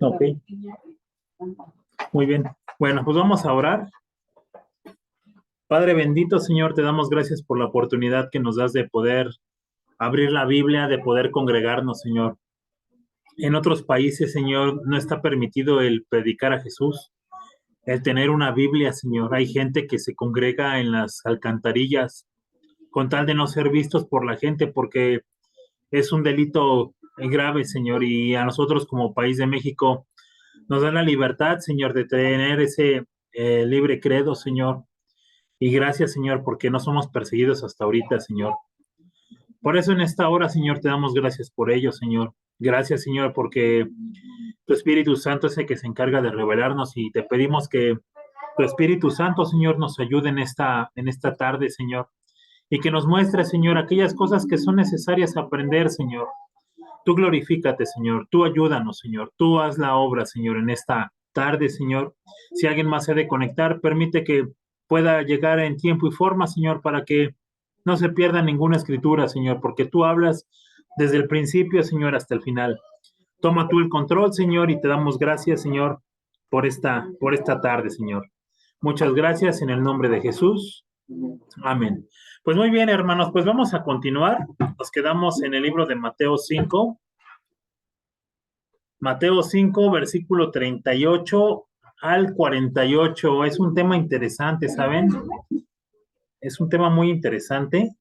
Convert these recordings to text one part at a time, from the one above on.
Ok, muy bien. Bueno, pues vamos a orar. Padre bendito, Señor, te damos gracias por la oportunidad que nos das de poder abrir la Biblia, de poder congregarnos, Señor. En otros países, Señor, no está permitido el predicar a Jesús, el tener una Biblia, Señor. Hay gente que se congrega en las alcantarillas con tal de no ser vistos por la gente, porque es un delito grave, Señor, y a nosotros como país de México nos da la libertad, Señor, de tener ese libre credo, Señor. Y gracias, Señor, porque no somos perseguidos hasta ahorita, Señor. Por eso en esta hora, Señor, te damos gracias por ello, Señor. Gracias, Señor, porque tu Espíritu Santo es el que se encarga de revelarnos y te pedimos que tu Espíritu Santo, Señor, nos ayude en esta tarde, Señor, y que nos muestre, Señor, aquellas cosas que son necesarias aprender, Señor. Tú glorifícate, Señor. Tú ayúdanos, Señor. Tú haz la obra, Señor, en esta tarde, Señor. Si alguien más se ha de conectar, permite que pueda llegar en tiempo y forma, Señor, para que no se pierda ninguna escritura, Señor, porque tú hablas desde el principio, Señor, hasta el final. Toma tú el control, Señor, y te damos gracias, Señor, por esta tarde, Señor. Muchas gracias en el nombre de Jesús. Amén. Pues muy bien, hermanos, pues vamos a continuar. Nos quedamos en el libro de Mateo 5. Mateo 5, versículo 38 al 48. Es un tema interesante, ¿saben? Es un tema muy interesante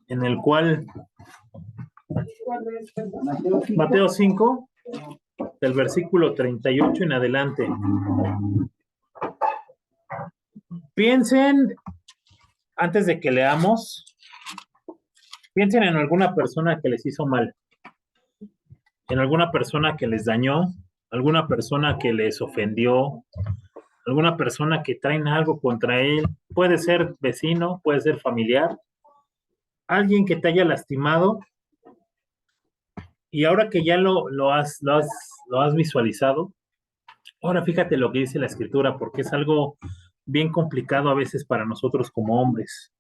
en el cual Mateo 5, del versículo 38 en adelante. Piensen, antes de que leamos, piensen en alguna persona que les hizo mal, en alguna persona que les dañó, alguna persona que les ofendió, alguna persona que traen algo contra él. Puede ser vecino, puede ser familiar, alguien que te haya lastimado. Y ahora que ya lo has visualizado, ahora fíjate lo que dice la escritura, porque es algo bien complicado a veces para nosotros como hombres.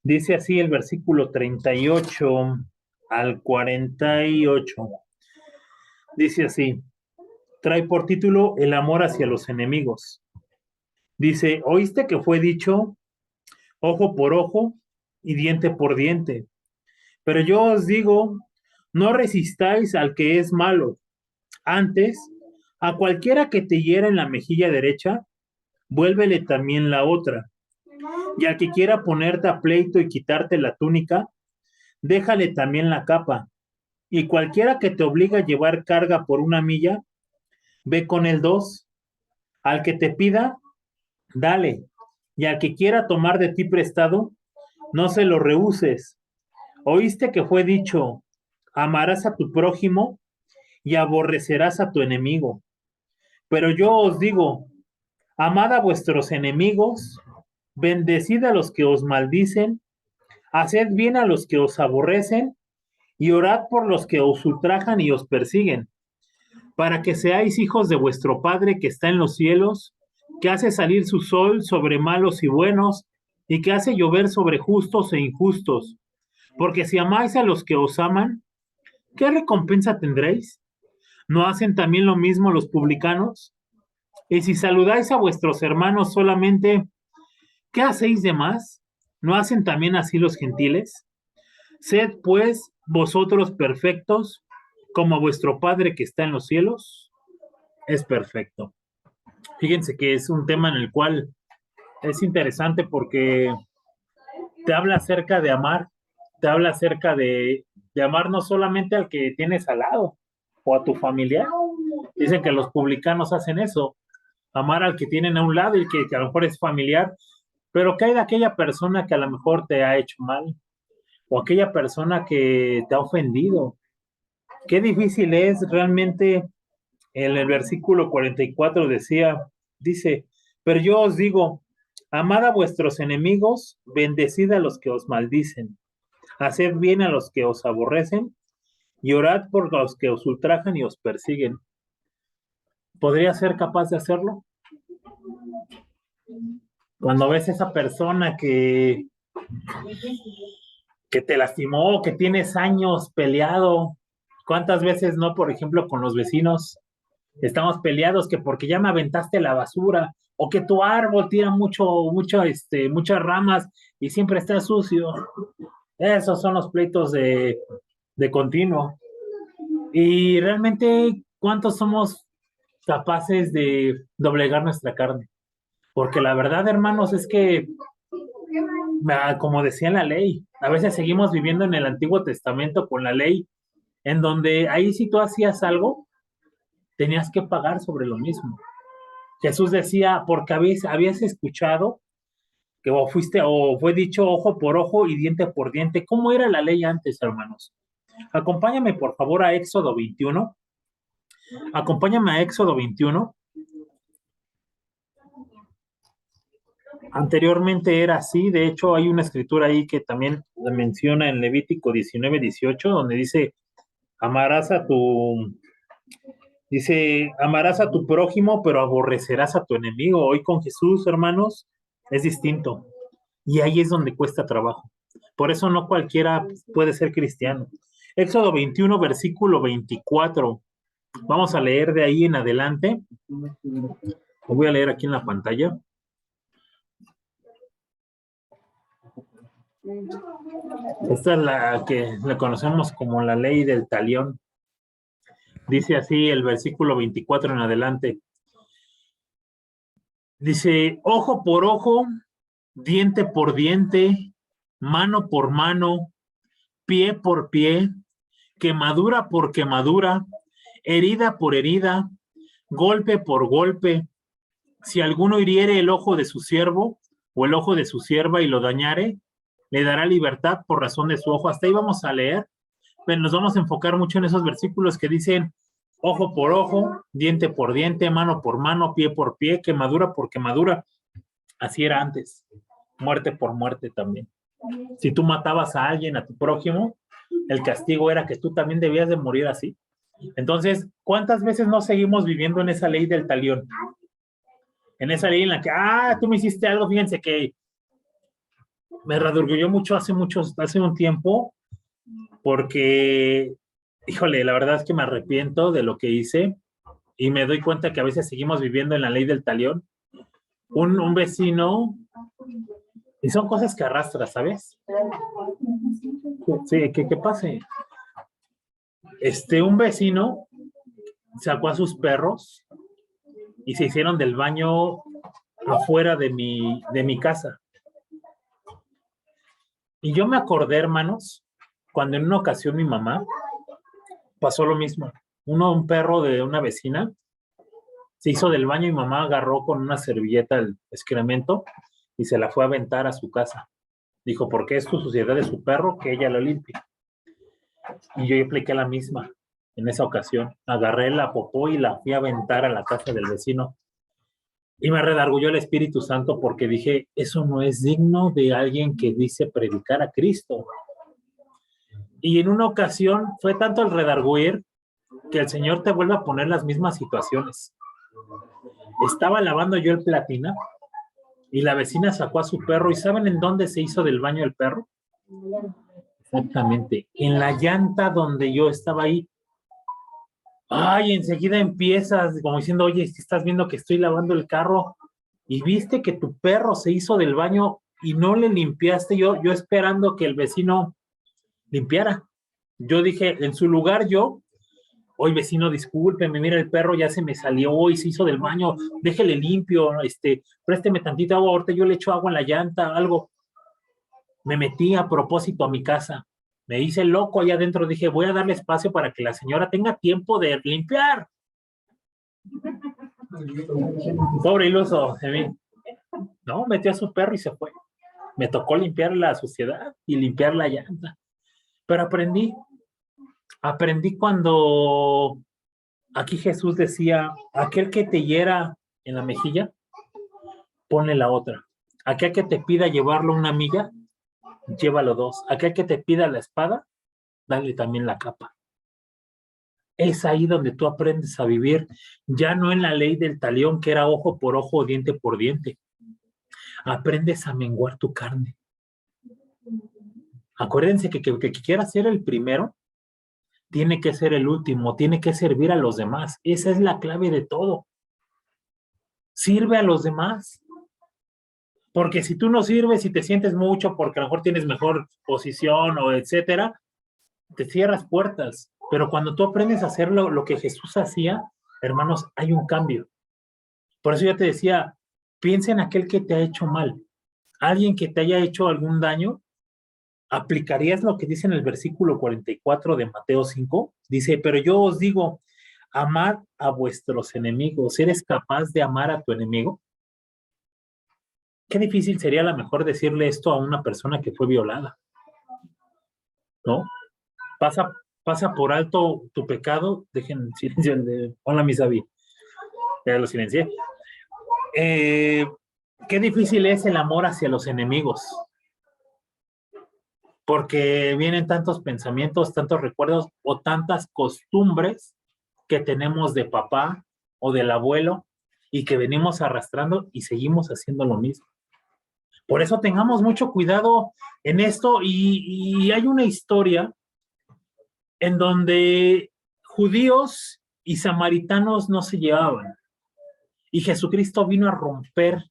Dice así el versículo 38 al 48. Dice así, trae por título el amor hacia los enemigos. Dice, ¿oíste que fue dicho ojo por ojo y diente por diente? Pero yo os digo, no resistáis al que es malo. Antes, a cualquiera que te hiera en la mejilla derecha, vuélvele también la otra. Y al que quiera ponerte a pleito y quitarte la túnica, déjale también la capa. Y cualquiera que te obliga a llevar carga por una milla, ve con el dos. Al que te pida, dale. Y al que quiera tomar de ti prestado, no se lo rehuses. Oíste que fue dicho, amarás a tu prójimo y aborrecerás a tu enemigo. Pero yo os digo, amad a vuestros enemigos, bendecid a los que os maldicen, haced bien a los que os aborrecen y orad por los que os ultrajan y os persiguen, para que seáis hijos de vuestro Padre que está en los cielos, que hace salir su sol sobre malos y buenos, y que hace llover sobre justos e injustos. Porque si amáis a los que os aman, ¿qué recompensa tendréis? ¿No hacen también lo mismo los publicanos? Y si saludáis a vuestros hermanos solamente, ¿qué hacéis de más? ¿No hacen también así los gentiles? Sed pues vosotros perfectos, como vuestro Padre que está en los cielos es perfecto. Fíjense que es un tema en el cual es interesante porque te habla acerca de amar, te habla acerca de amar no solamente al que tienes al lado o a tu familiar. Dicen que los publicanos hacen eso, amar al que tienen a un lado y que a lo mejor es familiar, pero ¿qué hay de aquella persona que a lo mejor te ha hecho mal? O aquella persona que te ha ofendido. Qué difícil es realmente. En el versículo 44 dice, pero yo os digo, amad a vuestros enemigos, bendecid a los que os maldicen, haced bien a los que os aborrecen y orad por los que os ultrajan y os persiguen. ¿Podría ser capaz de hacerlo? Cuando ves esa persona que te lastimó, que tienes años peleado. ¿Cuántas veces no, por ejemplo, con los vecinos? Estamos peleados que porque ya me aventaste la basura o que tu árbol tira muchas ramas y siempre está sucio. Esos son los pleitos de continuo. Y realmente, ¿cuántos somos capaces de doblegar nuestra carne? Porque la verdad, hermanos, es que, como decía en la ley, a veces seguimos viviendo en el Antiguo Testamento con la ley, en donde ahí si tú hacías algo, tenías que pagar sobre lo mismo. Jesús decía, porque habías escuchado que o fue dicho ojo por ojo y diente por diente. ¿Cómo era la ley antes, hermanos? Acompáñame, por favor, a Éxodo 21. Acompáñame a Éxodo 21. Anteriormente era así, de hecho hay una escritura ahí que también la menciona en Levítico 19:18, donde amarás a tu, amarás a tu prójimo, pero aborrecerás a tu enemigo. Hoy con Jesús, hermanos, es distinto. Y ahí es donde cuesta trabajo. Por eso no cualquiera puede ser cristiano. Éxodo 21, versículo 24. Vamos a leer de ahí en adelante. Lo voy a leer aquí en la pantalla. Esta es la que le conocemos como la ley del talión. Dice así el versículo 24 en adelante. Dice, ojo por ojo, diente por diente, mano por mano, pie por pie, quemadura por quemadura, herida por herida, golpe por golpe. Si alguno hiriere el ojo de su siervo o el ojo de su sierva y lo dañare, le dará libertad por razón de su ojo. Hasta ahí vamos a leer, pero nos vamos a enfocar mucho en esos versículos que dicen ojo por ojo, diente por diente, mano por mano, pie por pie, quemadura por quemadura. Así era antes, muerte por muerte también. Si tú matabas a alguien, a tu prójimo, el castigo era que tú también debías de morir así. Entonces, ¿cuántas veces no seguimos viviendo en esa ley del talión? En esa ley en la que, tú me hiciste algo, fíjense que me radurgulló mucho hace un tiempo, porque, híjole, la verdad es que me arrepiento de lo que hice y me doy cuenta que a veces seguimos viviendo en la ley del talión. Un vecino, y son cosas que arrastras, ¿sabes? Sí, ¿qué pase? Un vecino sacó a sus perros y se hicieron del baño afuera de mi casa. Y yo me acordé, hermanos, cuando en una ocasión mi mamá pasó lo mismo. Un perro de una vecina se hizo del baño y mamá agarró con una servilleta el excremento y se la fue a aventar a su casa. Dijo, porque es su suciedad de su perro, que ella lo limpie. Y yo apliqué la misma en esa ocasión. Agarré la popó y la fui a aventar a la casa del vecino. Y me redargulló el Espíritu Santo porque dije, eso no es digno de alguien que dice predicar a Cristo. Y en una ocasión fue tanto el redarguir que el Señor te vuelve a poner las mismas situaciones. Estaba lavando yo el platina y la vecina sacó a su perro. ¿Y saben en dónde se hizo del baño el perro? Exactamente, en la llanta donde yo estaba ahí. Ay, enseguida empiezas como diciendo, oye, si estás viendo que estoy lavando el carro y viste que tu perro se hizo del baño y no le limpiaste, yo esperando que el vecino limpiara. Yo dije, en su lugar oye, vecino, discúlpeme, mira, el perro ya se me salió y se hizo del baño, déjele limpio, présteme tantito agua, ahorita yo le echo agua en la llanta, algo. Me metí a propósito a mi casa. Me hice loco allá adentro. Dije, voy a darle espacio para que la señora tenga tiempo de limpiar. Pobre iluso de mí. No, metió a su perro y se fue. Me tocó limpiar la suciedad y limpiar la llanta. Pero aprendí cuando aquí Jesús decía, aquel que te hiera en la mejilla, ponle la otra. Aquel que te pida llevarlo una milla, llévalo dos. Aquel que te pida la espada, dale también la capa. Es ahí donde tú aprendes a vivir, ya no en la ley del talión, que era ojo por ojo, diente por diente. Aprendes a menguar tu carne. Acuérdense que quiera ser el primero, tiene que ser el último, tiene que servir a los demás. Esa es la clave de todo. Sirve a los demás. Porque si tú no sirves y te sientes mucho porque a lo mejor tienes mejor posición o etcétera, te cierras puertas. Pero cuando tú aprendes a hacer lo que Jesús hacía, hermanos, hay un cambio. Por eso yo te decía, piensa en aquel que te ha hecho mal. Alguien que te haya hecho algún daño, ¿aplicarías lo que dice en el versículo 44 de Mateo 5? Dice, pero yo os digo, amad a vuestros enemigos. ¿Eres capaz de amar a tu enemigo? Qué difícil sería a lo mejor decirle esto a una persona que fue violada, ¿no? Pasa, pasa por alto tu pecado, dejen silencio. Hola, mi Sabi, ya lo silencié. Qué difícil es el amor hacia los enemigos, porque vienen tantos pensamientos, tantos recuerdos o tantas costumbres que tenemos de papá o del abuelo y que venimos arrastrando y seguimos haciendo lo mismo. Por eso tengamos mucho cuidado en esto y hay una historia en donde judíos y samaritanos no se llevaban y Jesucristo vino a romper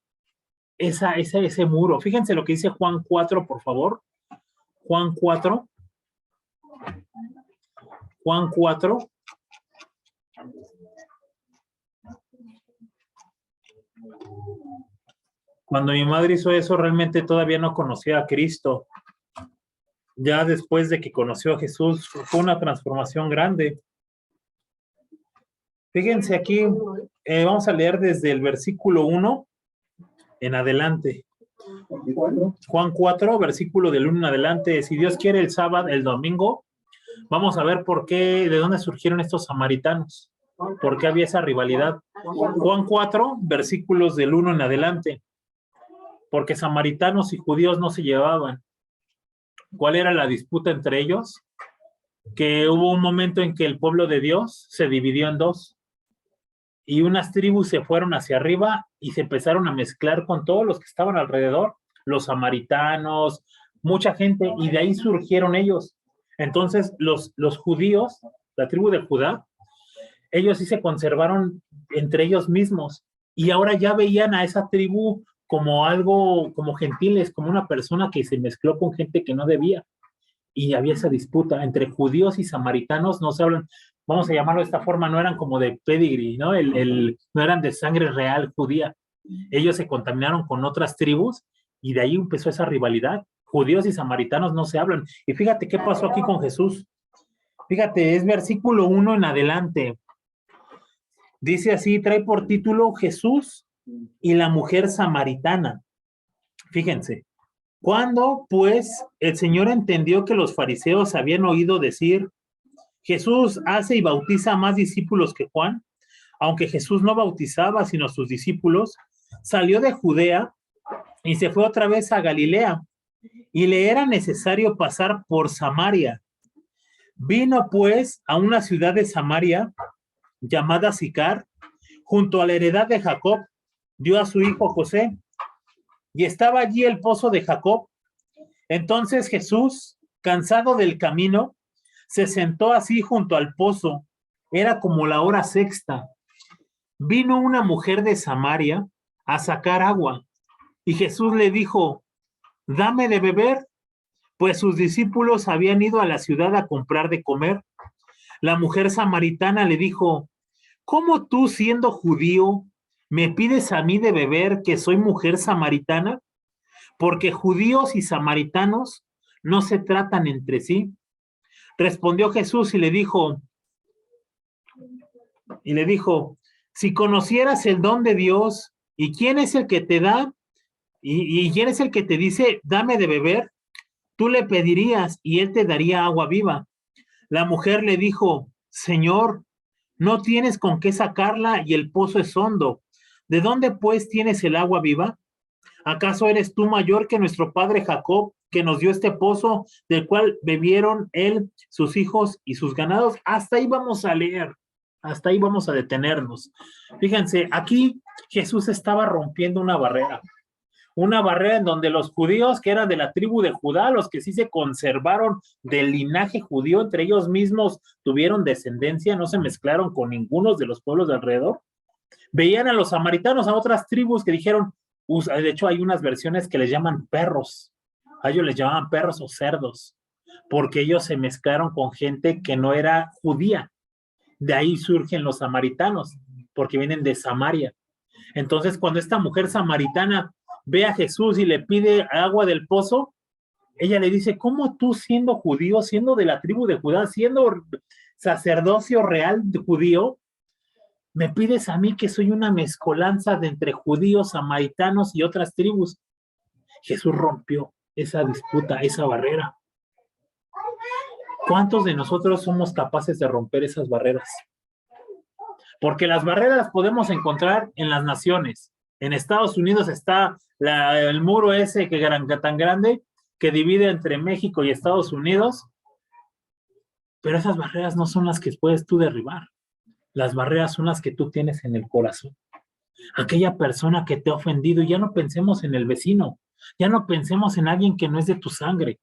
ese muro. Fíjense lo que dice Juan 4, por favor. Juan 4. Juan 4. Cuando mi madre hizo eso, realmente todavía no conocía a Cristo. Ya después de que conoció a Jesús, fue una transformación grande. Fíjense aquí, vamos a leer desde el versículo 1 en adelante. Juan 4, versículo del 1 en adelante. Si Dios quiere, el sábado, el domingo, vamos a ver por qué, de dónde surgieron estos samaritanos, por qué había esa rivalidad. Juan 4, versículos del 1 en adelante. Porque samaritanos y judíos no se llevaban. ¿Cuál era la disputa entre ellos? Que hubo un momento en que el pueblo de Dios se dividió en dos y unas tribus se fueron hacia arriba y se empezaron a mezclar con todos los que estaban alrededor, los samaritanos, mucha gente, y de ahí surgieron ellos. Entonces los judíos, la tribu de Judá, ellos sí se conservaron entre ellos mismos y ahora ya veían a esa tribu como algo, como gentiles, como una persona que se mezcló con gente que no debía. Y había esa disputa entre judíos y samaritanos, no se hablan, vamos a llamarlo de esta forma, no eran como de pedigree, ¿no? No eran de sangre real judía. Ellos se contaminaron con otras tribus y de ahí empezó esa rivalidad. Judíos y samaritanos no se hablan. Y fíjate qué pasó aquí con Jesús. Fíjate, es versículo 1 en adelante. Dice así, trae por título Jesús y la mujer samaritana. Fíjense, cuando pues el Señor entendió que los fariseos habían oído decir, Jesús hace y bautiza más discípulos que Juan, aunque Jesús no bautizaba sino sus discípulos, salió de Judea y se fue otra vez a Galilea y le era necesario pasar por Samaria. Vino pues a una ciudad de Samaria llamada Sicar, junto a la heredad de Jacob, dio a su hijo José, y estaba allí el pozo de Jacob. Entonces Jesús, cansado del camino, se sentó así junto al pozo. Era como la hora sexta. Vino una mujer de Samaria a sacar agua, y Jesús le dijo, dame de beber, pues sus discípulos habían ido a la ciudad a comprar de comer. La mujer samaritana le dijo, ¿cómo tú, siendo judío, me pides a mí de beber que soy mujer samaritana? Porque judíos y samaritanos no se tratan entre sí. Respondió Jesús y le dijo, si conocieras el don de Dios y quién es el que te da y quién es el que te dice, dame de beber, tú le pedirías y él te daría agua viva. La mujer le dijo, Señor, no tienes con qué sacarla y el pozo es hondo. ¿De dónde pues tienes el agua viva? ¿Acaso eres tú mayor que nuestro padre Jacob, que nos dio este pozo, del cual bebieron él, sus hijos y sus ganados? Hasta ahí vamos a leer, hasta ahí vamos a detenernos. Fíjense, aquí Jesús estaba rompiendo una barrera. Una barrera en donde los judíos que eran de la tribu de Judá, los que sí se conservaron del linaje judío, entre ellos mismos tuvieron descendencia, no se mezclaron con ninguno de los pueblos de alrededor, veían a los samaritanos, a otras tribus que dijeron, de hecho hay unas versiones que les llaman perros, a ellos les llamaban perros o cerdos, porque ellos se mezclaron con gente que no era judía. De ahí surgen los samaritanos, porque vienen de Samaria. Entonces, cuando esta mujer samaritana ve a Jesús y le pide agua del pozo, ella le dice, ¿cómo tú siendo judío, siendo de la tribu de Judá, siendo sacerdocio real judío, me pides a mí que soy una mezcolanza de entre judíos, samaritanos y otras tribus? Jesús rompió esa disputa, esa barrera. ¿Cuántos de nosotros somos capaces de romper esas barreras? Porque las barreras las podemos encontrar en las naciones. En Estados Unidos está el muro ese tan grande que divide entre México y Estados Unidos, pero esas barreras no son las que puedes tú derribar. Las barreras son las que tú tienes en el corazón. Aquella persona que te ha ofendido, ya no pensemos en el vecino, ya no pensemos en alguien que no es de tu sangre,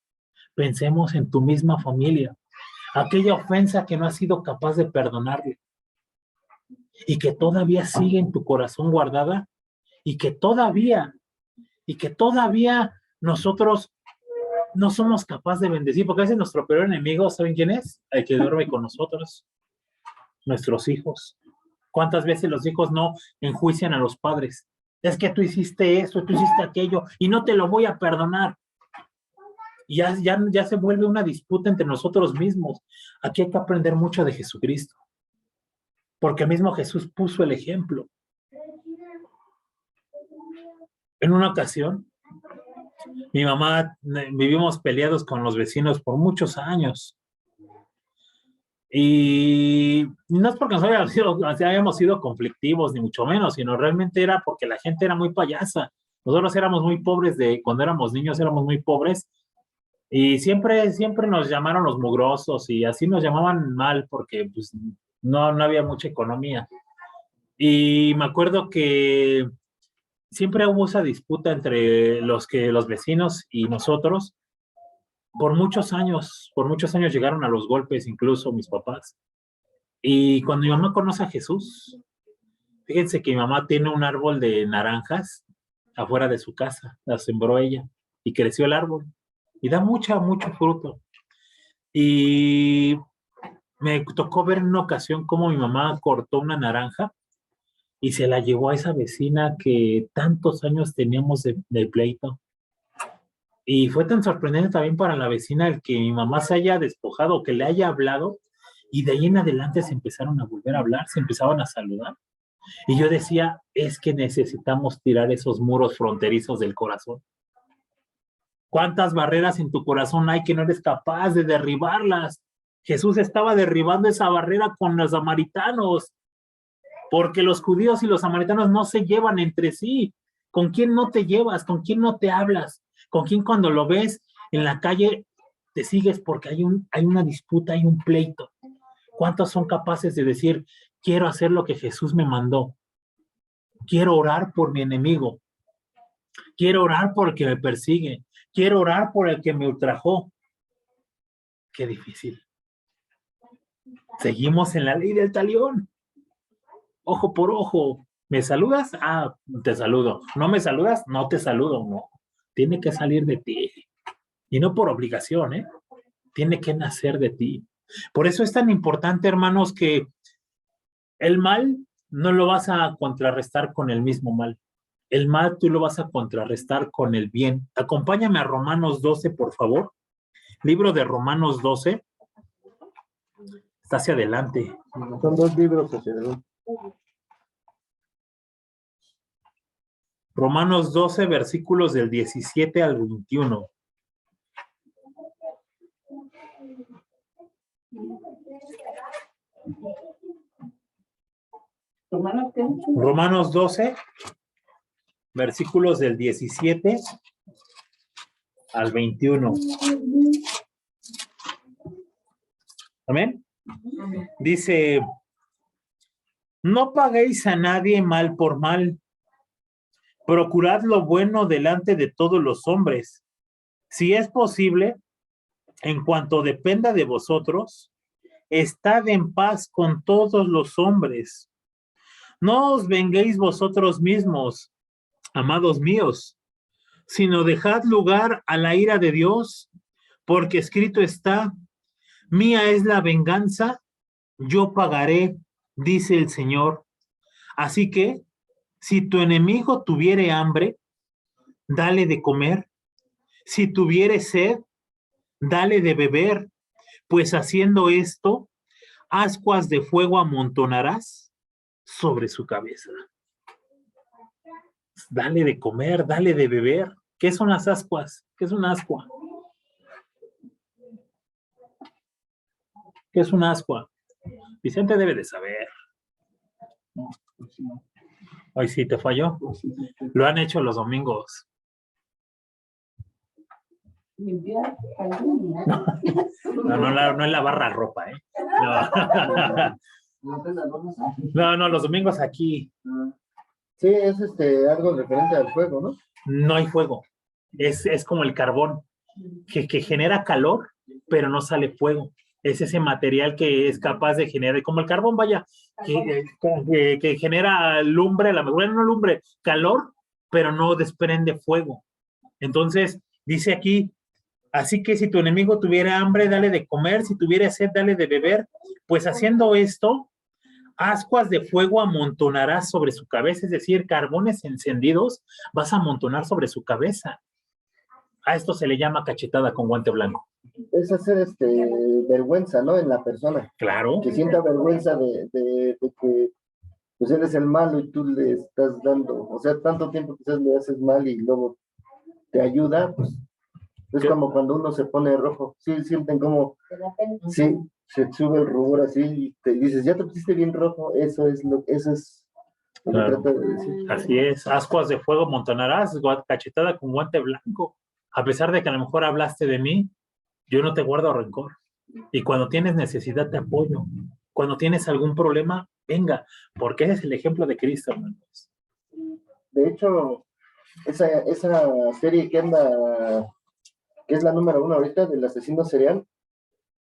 pensemos en tu misma familia. Aquella ofensa que no has sido capaz de perdonarle y que todavía sigue en tu corazón guardada y que todavía nosotros no somos capaces de bendecir, porque a veces nuestro peor enemigo, ¿saben quién es? El que duerme con nosotros, nuestros hijos. ¿Cuántas veces los hijos no enjuician a los padres? Es que tú hiciste eso, tú hiciste aquello, y no te lo voy a perdonar. Y ya se vuelve una disputa entre nosotros mismos. Aquí hay que aprender mucho de Jesucristo, porque mismo Jesús puso el ejemplo. En una ocasión, mi mamá, vivimos peleados con los vecinos por muchos años. Y no es porque hayamos sido conflictivos, ni mucho menos, sino realmente era porque la gente era muy payasa. Nosotros éramos muy pobres, cuando éramos niños éramos muy pobres, y siempre nos llamaron los mugrosos, y así nos llamaban mal, porque pues, no había mucha economía. Y me acuerdo que siempre hubo esa disputa entre los vecinos y nosotros. Por muchos años llegaron a los golpes, incluso mis papás. Y cuando mi mamá conoce a Jesús, fíjense que mi mamá tiene un árbol de naranjas afuera de su casa, la sembró ella y creció el árbol y da mucho fruto. Y me tocó ver en una ocasión cómo mi mamá cortó una naranja y se la llevó a esa vecina que tantos años teníamos de pleito. Y fue tan sorprendente también para la vecina el que mi mamá se haya despojado, que le haya hablado, y de ahí en adelante se empezaron a volver a hablar, se empezaban a saludar. Y yo decía, es que necesitamos tirar esos muros fronterizos del corazón. ¿Cuántas barreras en tu corazón hay que no eres capaz de derribarlas? Jesús estaba derribando esa barrera con los samaritanos, porque los judíos y los samaritanos no se llevan entre sí. ¿Con quién no te llevas? ¿Con quién no te hablas? ¿Con quién cuando lo ves en la calle te sigues porque hay una disputa, hay un pleito? ¿Cuántos son capaces de decir, quiero hacer lo que Jesús me mandó? Quiero orar por mi enemigo. Quiero orar por el que me persigue. Quiero orar por el que me ultrajó. Qué difícil. Seguimos en la ley del talión. Ojo por ojo. ¿Me saludas? Ah, te saludo. ¿No me saludas? No te saludo. No. Tiene que salir de ti. Y no por obligación, ¿eh? Tiene que nacer de ti. Por eso es tan importante, hermanos, que el mal no lo vas a contrarrestar con el mismo mal. El mal tú lo vas a contrarrestar con el bien. Acompáñame a Romanos 12, por favor. Libro de Romanos 12. Está hacia adelante. Son dos libros hacia adelante. Romanos 12, versículos del 17 al 21. Romanos 12, versículos del 17 al 21. Amén. Dice, no paguéis a nadie mal por mal. procurad lo bueno delante de todos los hombres. Si es posible, en cuanto dependa de vosotros, estad en paz con todos los hombres. No os venguéis vosotros mismos, amados míos, sino dejad lugar a la ira de Dios, porque escrito está: mía es la venganza, yo pagaré, dice el Señor. Así que, si tu enemigo tuviere hambre, dale de comer. Si tuviere sed, dale de beber, pues haciendo esto, ascuas de fuego amontonarás sobre su cabeza. Dale de comer, dale de beber. ¿Qué son las ascuas? ¿Qué es un ascua? ¿Qué es un ascua? Vicente debe de saber. Hoy sí te falló. Lo han hecho los domingos. No es lavar la ropa, ¿eh? No, los domingos aquí. Sí, es algo referente al fuego, ¿no? No hay fuego. Es como el carbón, que genera calor, pero no sale fuego. Es ese material que es capaz de generar, como el carbón, vaya, que genera lumbre, bueno, no lumbre, calor, pero no desprende fuego. Entonces, dice aquí, así que si tu enemigo tuviera hambre, dale de comer, si tuviera sed, dale de beber, pues haciendo esto, ascuas de fuego amontonarás sobre su cabeza, es decir, carbones encendidos vas a amontonar sobre su cabeza. A esto se le llama cachetada con guante blanco. Es hacer vergüenza, ¿no? En la persona. Claro. Que sienta vergüenza de que pues él es el malo y tú le estás dando, o sea, tanto tiempo quizás le haces mal y luego te ayuda, pues es como cuando uno se pone rojo. Sí, sienten como, sí, se sube el rubor así y te dices, ya te pusiste bien rojo, eso es lo que Claro. trata de decir. Así es, ascuas de fuego amontonarás, cachetada con guante blanco. A pesar de que a lo mejor hablaste de mí, yo no te guardo rencor. Y cuando tienes necesidad te apoyo. Cuando tienes algún problema, venga, porque ese es el ejemplo de Cristo, hermanos. De hecho, esa serie que es la número 1 ahorita del asesino serial,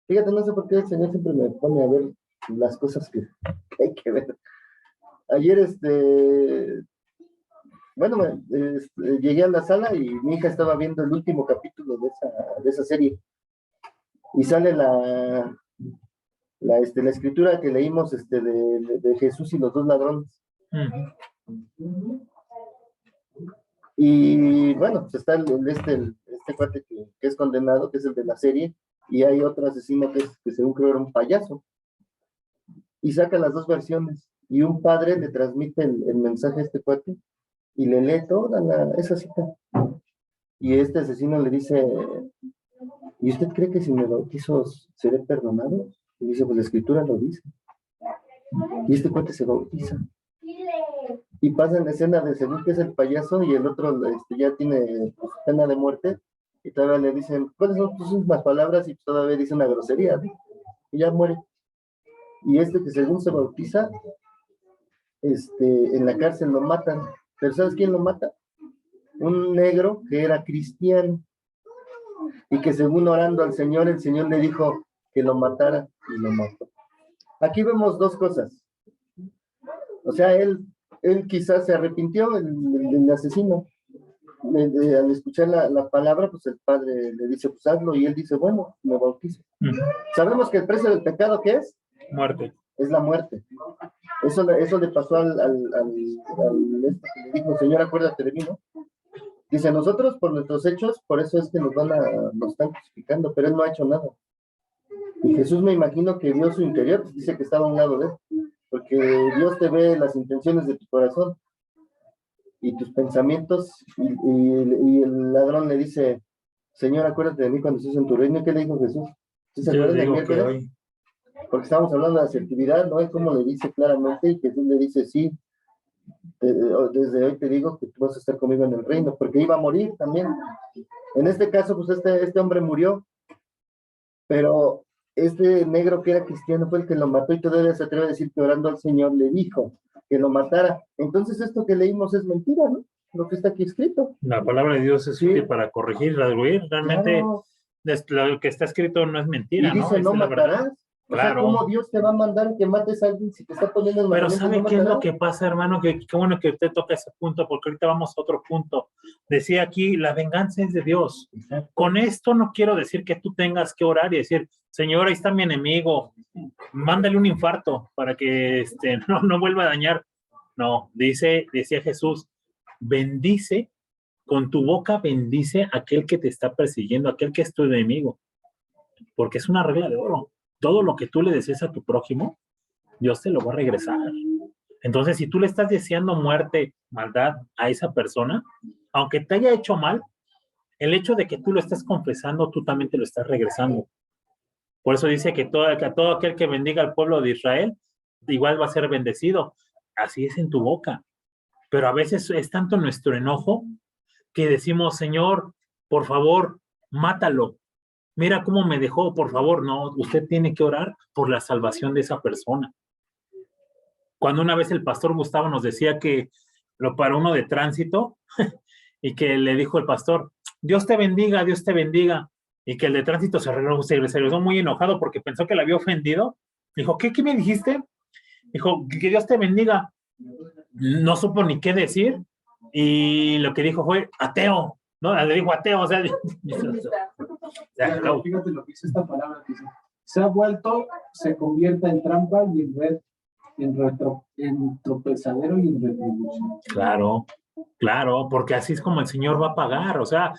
fíjate, no sé por qué el Señor siempre me pone a ver las cosas que hay que ver. Ayer, bueno, llegué a la sala y mi hija estaba viendo el último capítulo de esa serie. Y sale la escritura que leímos de Jesús y los dos ladrones. Y bueno, pues está este cuate que es condenado, que es el de la serie, y hay otro asesino que según creo era un payaso. Y saca las dos versiones. Y un padre le transmite el mensaje a este cuate y le lee toda esa cita. Y este asesino le dice, ¿y usted cree que si me bautizo seré perdonado? Y dice, pues la escritura lo dice. Y este cuate se bautiza. Y pasa en la escena de según que es el payaso y el otro ya tiene pena de muerte. Y todavía le dicen, ¿cuáles son tus últimas palabras? Y todavía dice una grosería, ¿no? Y ya muere. Y que según se bautiza, en la cárcel lo matan. ¿Pero sabes quién lo mata? Un negro que era cristiano y que según orando al Señor, el Señor le dijo que lo matara y lo mató. Aquí vemos dos cosas. O sea, él quizás se arrepintió, el asesino. Al escuchar la palabra, pues el padre le dice, pues hazlo, y él dice, bueno, me bautizo. Sabemos que el precio del pecado, ¿qué es? Muerte. Es la muerte. Eso le pasó al que le dijo, Señor, acuérdate de mí, ¿no? Dice, nosotros por nuestros hechos, por eso es que nos están crucificando, pero él no ha hecho nada. Y Jesús, me imagino que vio su interior, pues dice que estaba a un lado de él, porque Dios te ve las intenciones de tu corazón y tus pensamientos, y el ladrón le dice, Señor, acuérdate de mí cuando estés en tu reino. ¿Y qué le dijo Jesús? ¿Sí se acuerdan del miércoles? Porque estamos hablando de asertividad, ¿no? Es como le dice claramente, y Jesús le dice, sí, desde hoy te digo que tú vas a estar conmigo en el reino, porque iba a morir también. En este caso, pues este hombre murió, pero este negro que era cristiano fue el que lo mató y todavía se atreve a decir que orando al Señor le dijo que lo matara. Entonces esto que leímos es mentira, ¿no? lo que está aquí escrito. La palabra de Dios es Sí. útil para corregir, redarguir. Realmente Claro. lo que está escrito no es Y mentira, ¿no? dice, Esa no es la verdad. matarás. O sea, Claro. ¿cómo Dios te va a mandar que mates a alguien si te está poniendo el Pero mandamiento, ¿sabe no qué es lo matarás? que pasa, hermano? Qué bueno que usted toca ese punto, porque ahorita vamos a otro punto. Decía aquí, la venganza es de Dios. Exacto. Con esto no quiero decir que tú tengas que orar y decir, Señor, ahí está mi enemigo, mándale un infarto para que no vuelva a dañar. No, decía Jesús, bendice, con tu boca bendice a aquel que te está persiguiendo, aquel que es tu enemigo, porque es una regla de oro. Todo lo que tú le desees a tu prójimo, Dios te lo va a regresar. Entonces, si tú le estás deseando muerte, maldad a esa persona, aunque te haya hecho mal, el hecho de que tú lo estés confesando, tú también te lo estás regresando. Por eso dice que todo aquel que bendiga al pueblo de Israel, igual va a ser bendecido. Así es en tu boca. Pero a veces es tanto nuestro enojo que decimos, Señor, por favor, mátalo. Mira cómo me dejó, por favor. No, usted tiene que orar por la salvación de esa persona. Cuando una vez el pastor Gustavo nos decía que lo paró uno de tránsito y que le dijo el pastor, Dios te bendiga, Dios te bendiga. Y que el de tránsito se regresó muy enojado porque pensó que le había ofendido. Dijo, ¿qué me dijiste? Dijo, que Dios te bendiga. No supo ni qué decir y lo que dijo fue ateo, ¿no? Le dijo ateo, o sea, fíjate lo que dice esta palabra, dice, se convierta en trampa y en red, en tropezadero y en retribución. Claro, porque así es como el Señor va a pagar, o sea,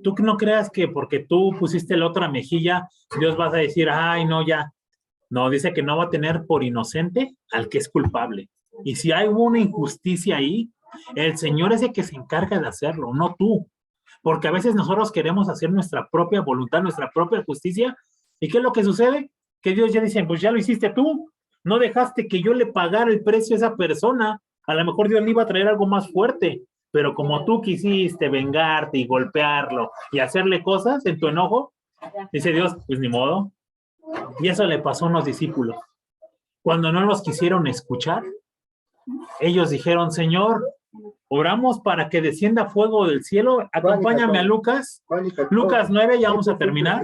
tú no creas que porque tú pusiste la otra mejilla, Dios vas a decir, ay, no, ya. No, dice que no va a tener por inocente al que es culpable. Y si hay una injusticia ahí, el Señor es el que se encarga de hacerlo, no tú. Porque a veces nosotros queremos hacer nuestra propia voluntad, nuestra propia justicia. ¿Y qué es lo que sucede? Que Dios ya dice, pues ya lo hiciste tú. No dejaste que yo le pagara el precio a esa persona. A lo mejor Dios le iba a traer algo más fuerte. Pero como tú quisiste vengarte y golpearlo y hacerle cosas en tu enojo, dice Dios, pues ni modo. Y eso le pasó a unos discípulos. Cuando no los quisieron escuchar, ellos dijeron, Señor, oramos para que descienda fuego del cielo. Acompáñame a Lucas. Lucas 9, ya vamos a terminar.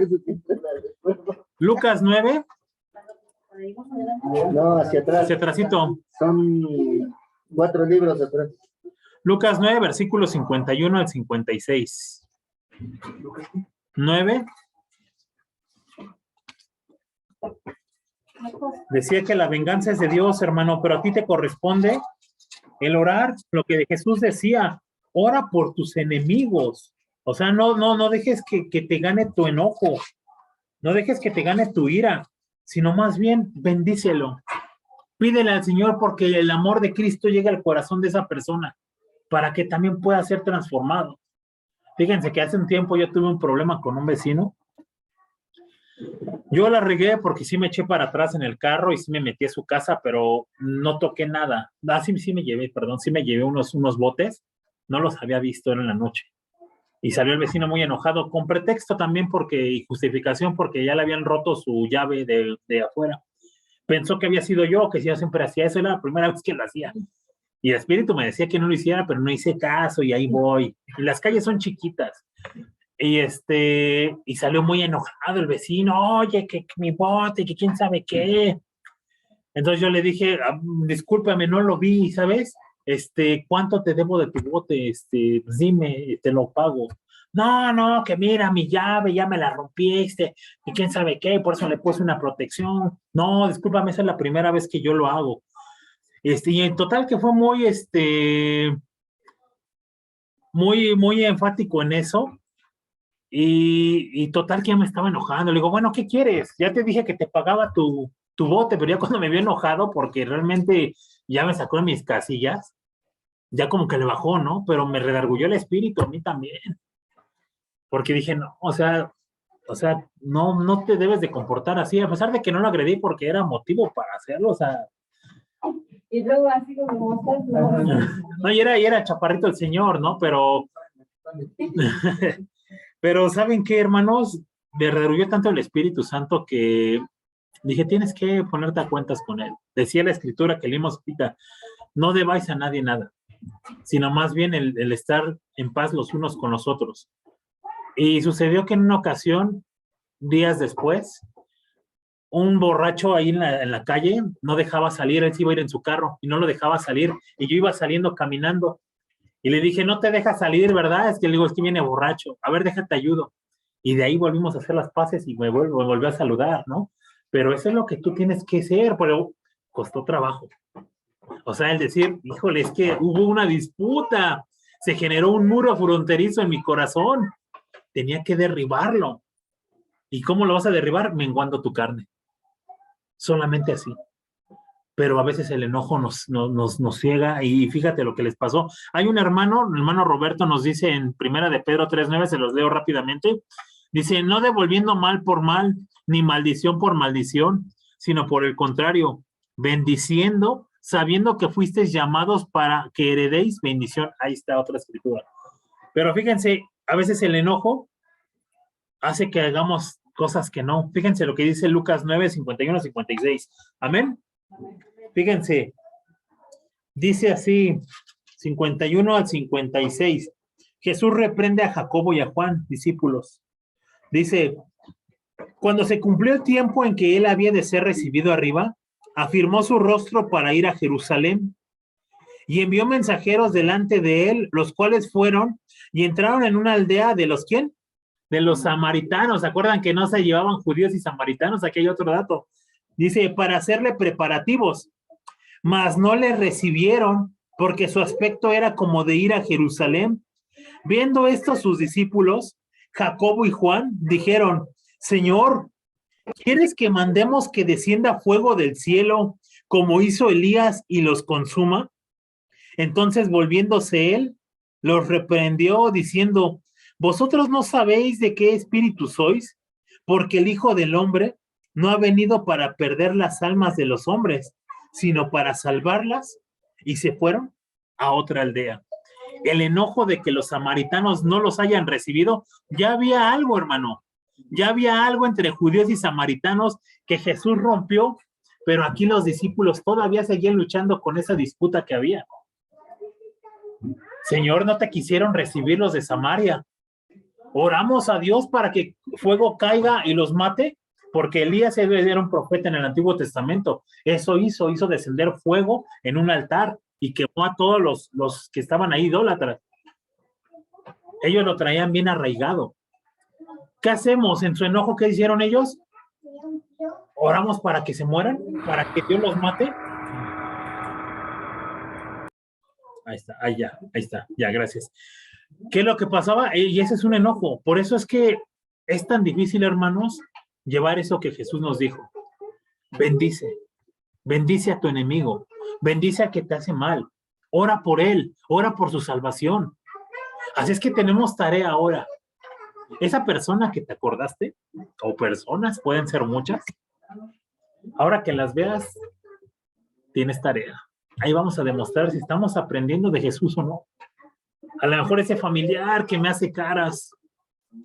Lucas 9. No, hacia atrás. Hacia atrásito. Son 4 libros atrás. Lucas 9, versículos 51 al 56. 9. Decía que la venganza es de Dios, hermano, pero a ti te corresponde el orar, lo que Jesús decía, ora por tus enemigos. O sea, no dejes que te gane tu enojo, no dejes que te gane tu ira, sino más bien bendícelo. Pídele al Señor porque el amor de Cristo llega al corazón de esa persona para que también pueda ser transformado. Fíjense que hace un tiempo yo tuve un problema con un vecino. Yo la regué porque sí me eché para atrás en el carro y sí me metí a su casa, pero no toqué nada. Sí me llevé unos botes, no los había visto, era en la noche. Y salió el vecino muy enojado, con pretexto también y justificación porque ya le habían roto su llave de afuera. Pensó que había sido yo, que si yo siempre hacía eso, era la primera vez que lo hacía. Y el espíritu me decía que no lo hiciera, pero no hice caso y ahí voy. Y las calles son chiquitas. Y salió muy enojado el vecino, oye, que mi bote, que quién sabe qué. Entonces yo le dije, discúlpame, no lo vi, ¿sabes? ¿Cuánto te debo de tu bote? Pues dime, te lo pago. No, que mira, mi llave, ya me la rompiste, y quién sabe qué, por eso le puse una protección. No, discúlpame, esa es la primera vez que yo lo hago. Y en total que fue muy enfático en eso. Y total que ya me estaba enojando. Le digo, bueno, ¿qué quieres? Ya te dije que te pagaba tu bote, pero ya cuando me vio enojado, porque realmente ya me sacó de mis casillas, ya como que le bajó, ¿no? Pero me redarguyó el espíritu a mí también. Porque dije, no, o sea, no te debes de comportar así, a pesar de que no lo agredí porque era motivo para hacerlo, o sea. Y luego así como No, y era chaparrito el señor, ¿no? Pero ¿saben qué, hermanos? Me redarguyó tanto el Espíritu Santo que dije, tienes que ponerte a cuentas con él. Decía la escritura que leímos ahorita, no debáis a nadie nada. sino más bien el estar en paz los unos con los otros. Y sucedió que en una ocasión, días después, un borracho ahí en la calle no dejaba salir, él se iba a ir en su carro y no lo dejaba salir, y yo iba saliendo caminando y le dije, no te deja salir, ¿verdad? Es que le digo, es que viene borracho, a ver, déjate ayudo. Y de ahí volvimos a hacer las paces y me volvió a saludar, ¿no? Pero eso es lo que tú tienes que ser, pero costó trabajo. O sea, el decir, híjole, es que hubo una disputa, se generó un muro fronterizo en mi corazón, tenía que derribarlo. ¿Y cómo lo vas a derribar? Menguando tu carne. Solamente así. Pero a veces el enojo nos ciega y fíjate lo que les pasó. Hay un hermano, el hermano Roberto nos dice en Primera de Pedro 3:9, se los leo rápidamente, dice, no devolviendo mal por mal, ni maldición por maldición, sino por el contrario, bendiciendo, sabiendo que fuisteis llamados para que heredéis bendición. Ahí está otra escritura. Pero fíjense, a veces el enojo hace que hagamos cosas que no. Fíjense lo que dice Lucas 9:51-56. Amén. Fíjense, dice así, 51-56. Jesús reprende a Jacobo y a Juan, discípulos. Dice, cuando se cumplió el tiempo en que él había de ser recibido arriba, afirmó su rostro para ir a Jerusalén y envió mensajeros delante de él, los cuales fueron y entraron en una aldea de los ¿quién? De los samaritanos. ¿Se acuerdan que no se llevaban judíos y samaritanos? Aquí hay otro dato. Dice, para hacerle preparativos, mas no le recibieron porque su aspecto era como de ir a Jerusalén. Viendo esto sus discípulos, Jacobo y Juan, dijeron, Señor, ¿quieres que mandemos que descienda fuego del cielo como hizo Elías y los consuma? Entonces volviéndose él, los reprendió diciendo, vosotros no sabéis de qué espíritu sois, porque el Hijo del Hombre no ha venido para perder las almas de los hombres, sino para salvarlas. Y se fueron a otra aldea. El enojo de que los samaritanos no los hayan recibido, ya había algo, hermano. Ya había algo entre judíos y samaritanos que Jesús rompió, pero aquí los discípulos todavía seguían luchando con esa disputa que había. Señor, no te quisieron recibir los de Samaria. Oramos a Dios para que fuego caiga y los mate, porque Elías era un profeta en el Antiguo Testamento. Eso hizo descender fuego en un altar y quemó a todos los que estaban ahí idólatras. Ellos lo traían bien arraigado. ¿Qué hacemos en su enojo? ¿Qué hicieron ellos? Oramos para que se mueran, para que Dios los mate. Ahí está, ahí está, ya, gracias. ¿Qué es lo que pasaba? Y ese es un enojo. Por eso es que es tan difícil, hermanos, llevar eso que Jesús nos dijo. Bendice a tu enemigo, bendice a que te hace mal, ora por él, ora por su salvación. Así es que tenemos tarea ahora. Esa persona que te acordaste, o personas, pueden ser muchas, ahora que las veas, tienes tarea. Ahí vamos a demostrar si estamos aprendiendo de Jesús o no. A lo mejor ese familiar que me hace caras,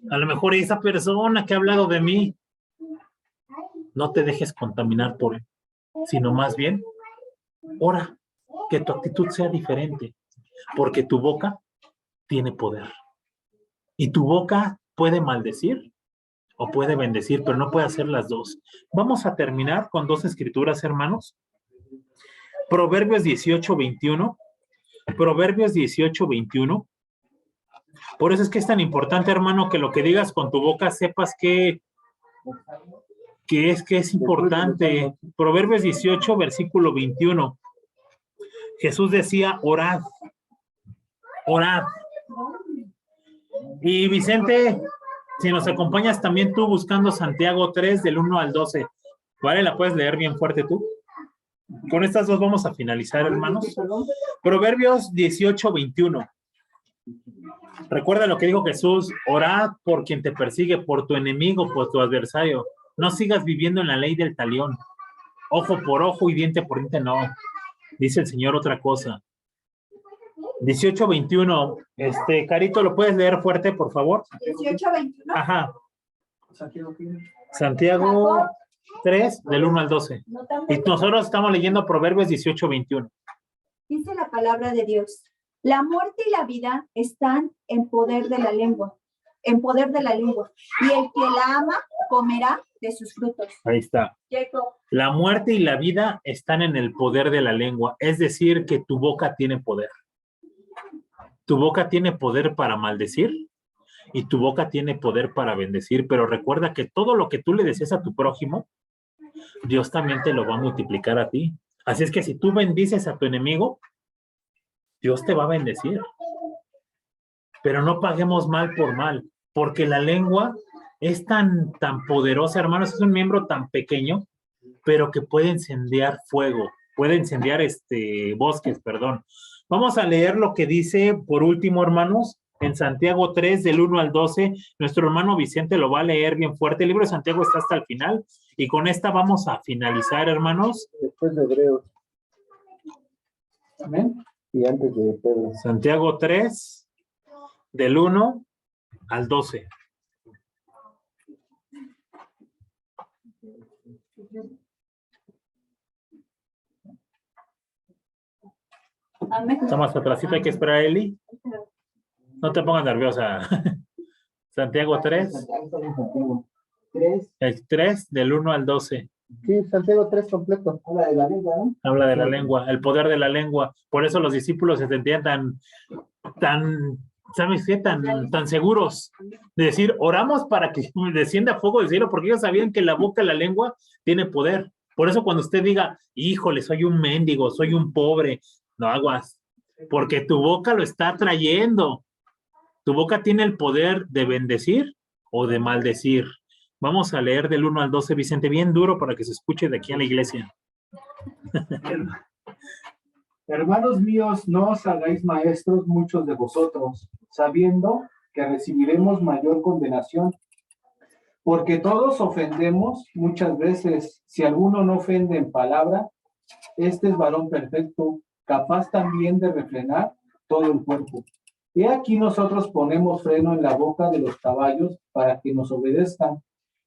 a lo mejor esa persona que ha hablado de mí, no te dejes contaminar por él, sino más bien, ora, que tu actitud sea diferente, porque tu boca tiene poder. Y tu boca puede maldecir o puede bendecir, pero no puede hacer las dos. Vamos a terminar con dos escrituras, hermanos. Proverbios 18:21. Proverbios 18:21. Por eso es que es tan importante, hermano, que lo que digas con tu boca sepas que es importante. Proverbios 18, versículo 21. Jesús decía, orad. Y Vicente, si nos acompañas también tú buscando Santiago 3, del 1 al 12. ¿Vale? ¿La puedes leer bien fuerte tú? Con estas dos vamos a finalizar, hermanos. Proverbios 18:21. Recuerda lo que dijo Jesús, orad por quien te persigue, por tu enemigo, por tu adversario. No sigas viviendo en la ley del talión. Ojo por ojo y diente por diente, no. Dice el Señor otra cosa. 18:21. Carito, ¿lo puedes leer fuerte, por favor? 18:21. Ajá. Santiago 3, del 1 al 12. Y nosotros estamos leyendo Proverbios 18:21. Dice la palabra de Dios. La muerte y la vida están en poder de la lengua, en poder de la lengua. Y el que la ama comerá de sus frutos. Ahí está. Jacob. La muerte y la vida están en el poder de la lengua, es decir, que tu boca tiene poder. Tu boca tiene poder para maldecir y tu boca tiene poder para bendecir, pero recuerda que todo lo que tú le deseas a tu prójimo, Dios también te lo va a multiplicar a ti. Así es que si tú bendices a tu enemigo, Dios te va a bendecir. Pero no paguemos mal por mal, porque la lengua es tan poderosa, hermanos, es un miembro tan pequeño, pero que puede incendiar fuego, puede incendiar bosques, perdón. Vamos a leer lo que dice, por último, hermanos, en Santiago 3, del 1 al 12. Nuestro hermano Vicente lo va a leer bien fuerte. El libro de Santiago está hasta el final, y con esta vamos a finalizar, hermanos. Después de Hebreos. Amén. Y antes de Pedro. Santiago 3, del 1 al 12. Amén. Está más atrásito, hay que esperar a Eli. No te pongas nerviosa. Santiago 3, el 3 del 1 al 12. Sí, Santiago 3 completo. Habla de la lengua, ¿no? Habla de la lengua, el poder de la lengua. Por eso los discípulos se sentían ¿sabes qué? Tan seguros de decir, oramos para que descienda fuego del cielo, porque ellos sabían que la boca, la lengua, tiene poder. Por eso cuando usted diga, híjole, soy un mendigo, soy un pobre, no aguas, porque tu boca lo está trayendo. Tu boca tiene el poder de bendecir o de maldecir. Vamos a leer del 1 al 12, Vicente, bien duro para que se escuche de aquí a la iglesia. Hermanos míos, no os hagáis maestros muchos de vosotros, sabiendo que recibiremos mayor condenación. Porque todos ofendemos muchas veces. Si alguno no ofende en palabra, este es varón perfecto, capaz también de refrenar todo el cuerpo. Y aquí nosotros ponemos freno en la boca de los caballos para que nos obedezcan,